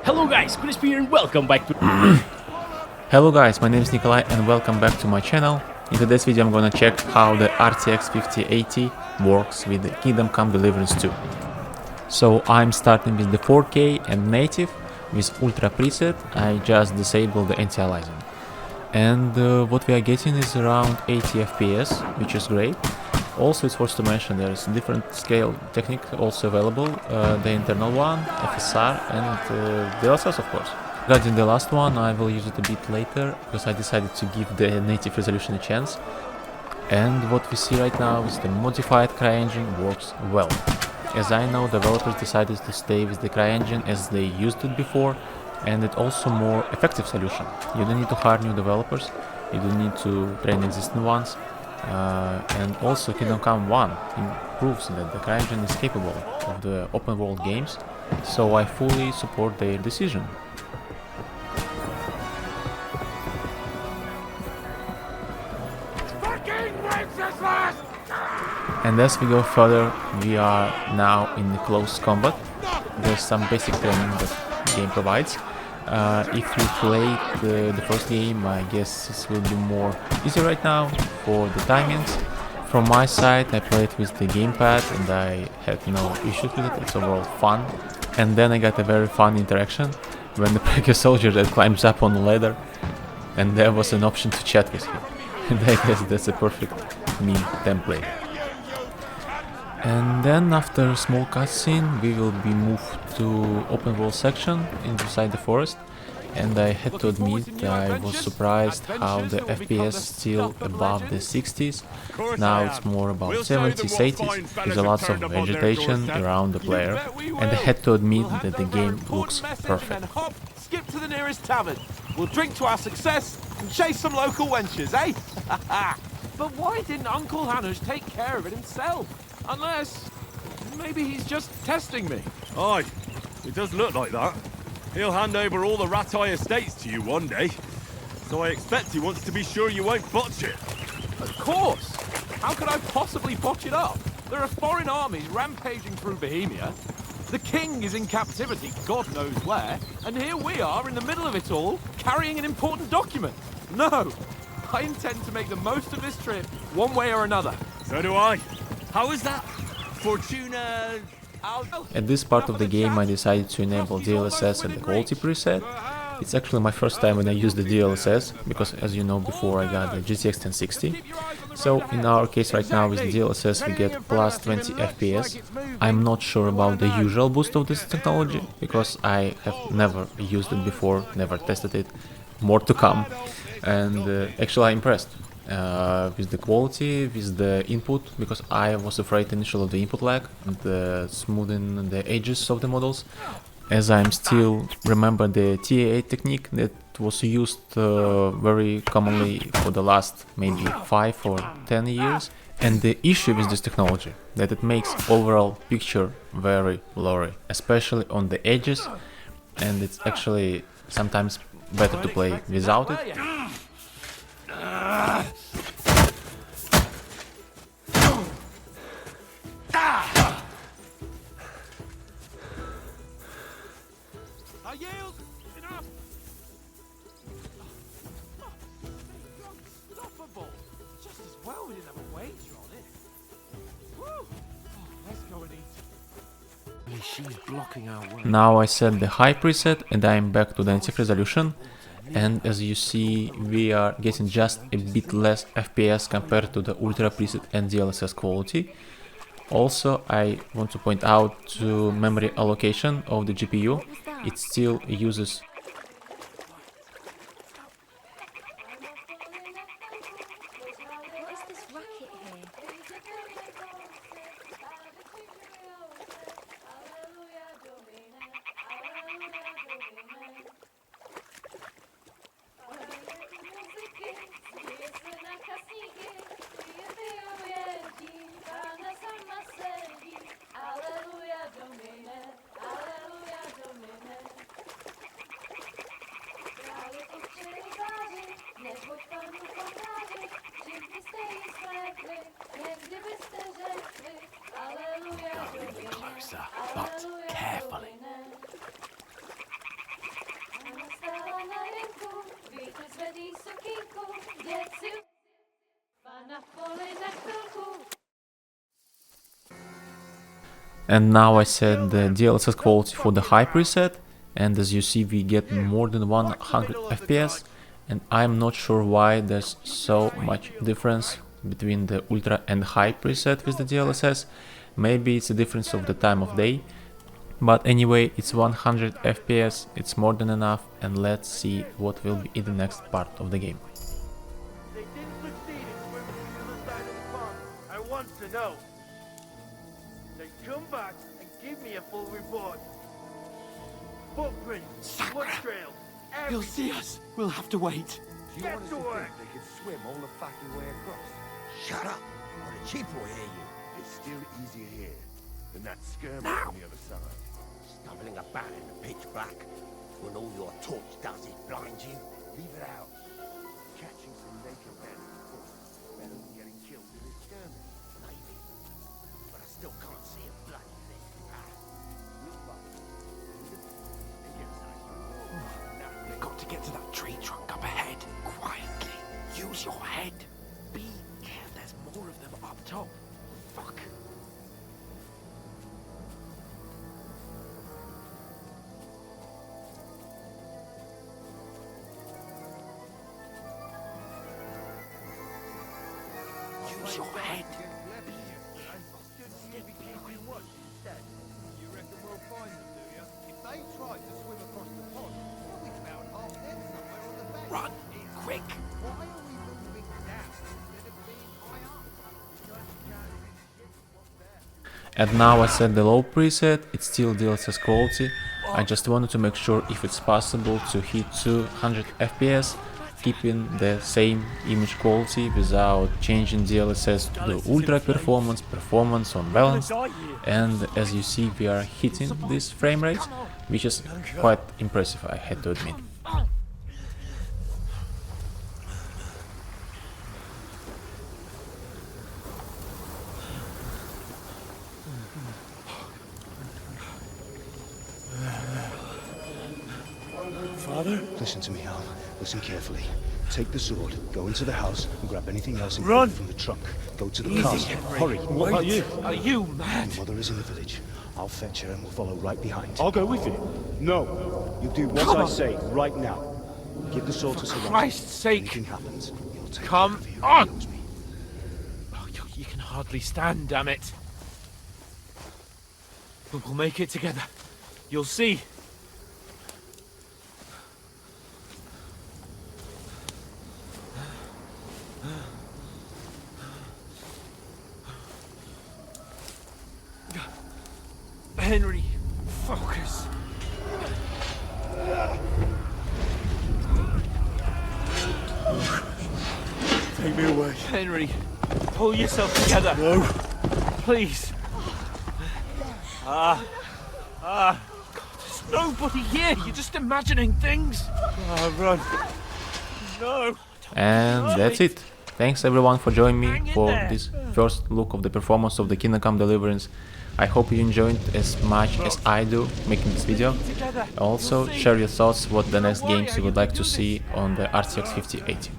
Hello guys, Chris here and welcome back to... Hello guys, my name is Nikolai and welcome back to my channel. In today's video I'm gonna check how the RTX 5080 works with the Kingdom Come Deliverance 2. So I'm starting with the 4K and native with Ultra preset. I just disabled the anti-aliasing. And what we are getting is around 80 FPS, which is great. Also, it's worth to mention there is different scale technique also available, the internal one, FSR and DLSS of course. Regarding the last one, I will use it a bit later because I decided to give the native resolution a chance. And what we see right now is the modified CryEngine works well. As I know, developers decided to stay with the CryEngine as they used it before, and it's also more effective solution. You don't need to hire new developers, you don't need to train existing ones. And also Kingdom Come 1 proves that the CryEngine is capable of the open world games, so I fully support their decision. And as we go further, we are now in the close combat. There's some basic training that the game provides. If you played the first game, I guess this will be more easy right now for the timings. From my side, I played with the gamepad and I had no issues with it. It's overall fun. And then I got a very fun interaction when the previous soldier that climbs up on the ladder and there was an option to chat with him. And I guess that's a perfect meme template. And then after a small cutscene we will be moved to open world section inside the forest, and I had to admit I was surprised how the FPS still above the 60s. Now it's more about 70s, 80s, with a lot of vegetation around the player, and I had to admit that the game looks perfect. Skip to the nearest tavern. We'll drink to our success and chase some local wenches, eh? But why didn't Uncle Hanush take care of it himself? Unless, maybe he's just testing me. Aye, it does look like that. He'll hand over all the Ratai estates to you one day. So I expect he wants to be sure you won't botch it. Of course! How could I possibly botch it up? There are foreign armies rampaging through Bohemia. The king is in captivity, God knows where. And here we are in the middle of it all, carrying an important document. No! I intend to make the most of this trip, one way or another. So do I. How is that? Fortuna... At this part of the game I decided to enable DLSS and the quality preset. It's actually my first time when I use the DLSS, because as you know before I got the GTX 1060. So in our case right now with DLSS we get plus 20 FPS. I'm not sure about the usual boost of this technology, because I have never used it before, never tested it, more to come. And actually I'm impressed. With the quality, with the input, because I was afraid initially of the input lag, the smoothing the edges of the models, as I'm still remember the TA8 technique that was used very commonly for the last maybe 5 or 10 years. And the issue with this technology, that it makes overall picture very blurry, especially on the edges, and it's actually sometimes better to play without it. I yield! Enough! Unstoppable! Just as well we didn't have a wager on it. Woo! Oh, let's go and eat. She's blocking our way. Now I set the high preset and I am back to the native resolution. And as you see, we are getting just a bit less FPS compared to the Ultra preset and DLSS quality. Also, I want to point out to memory allocation of the GPU. It still uses And now I set the DLSS quality for the high preset, and as you see we get more than 100 FPS, and I'm not sure why there's so much difference between the ultra and high preset with the DLSS. Maybe it's a difference of the time of day, but anyway, it's 100 FPS, it's more than enough, and let's see what will be in the next part of the game. They didn't succeed in swimming to the other side of the pond. I want to know. They come back and give me a full report. Footprints, blood trails, He'll everything. see us. We'll have to wait. Get to work. They could swim all the fucking way across. Shut up, or the chief will hear you. It's still easier here than that skirmish on the other side. Stumbling about in the pitch black when all your torch does is blind you. Leave it out. Catching some naked men on foot better than getting killed in a skirmish. Maybe. But I still can't see a bloody thing. Look up. We've got to get to that tree trunk up ahead. Quietly. Use your head. Be careful. There's more of them up top. Fuck. Use your head. You reckon we'll find them, do you? If they tried to swim across the pond, we'll be found half dead somewhere on the bank. Run. Quick. Why are we moving down instead of being high up? Because you can't see shit from there. And now I set the low preset, it's still DLSS quality. I just wanted to make sure if it's possible to hit 200 FPS, keeping the same image quality without changing DLSS to the ultra performance on balance. And as you see, we are hitting this frame rate, which is quite impressive, I had to admit. Father? Listen to me, Al. Listen carefully. Take the sword, go into the house, and grab anything else Run! important from the trunk. Go to the Easy, castle. Henry. Hurry. What about you? Are you mad? Your mother is in the village. I'll fetch her and we'll follow right behind. I'll go with you. No! You do what Come I on. say right now. Give the sword to Sarah. Christ's sake. Anything happens, you'll take Come care of you. on. He knows me. Oh, you can hardly stand, damn it. But we'll make it together. You'll see. Henry, focus. Take me away. Henry, pull yourself together. No. Please. God, there's nobody here. You're just imagining things. Run. No. And that's it. Thanks everyone for joining me for this first look of the performance of the Kingdom Come Deliverance. I hope you enjoyed as much as I do making this video. Also share your thoughts what the next games you would like to see on the RTX 5080.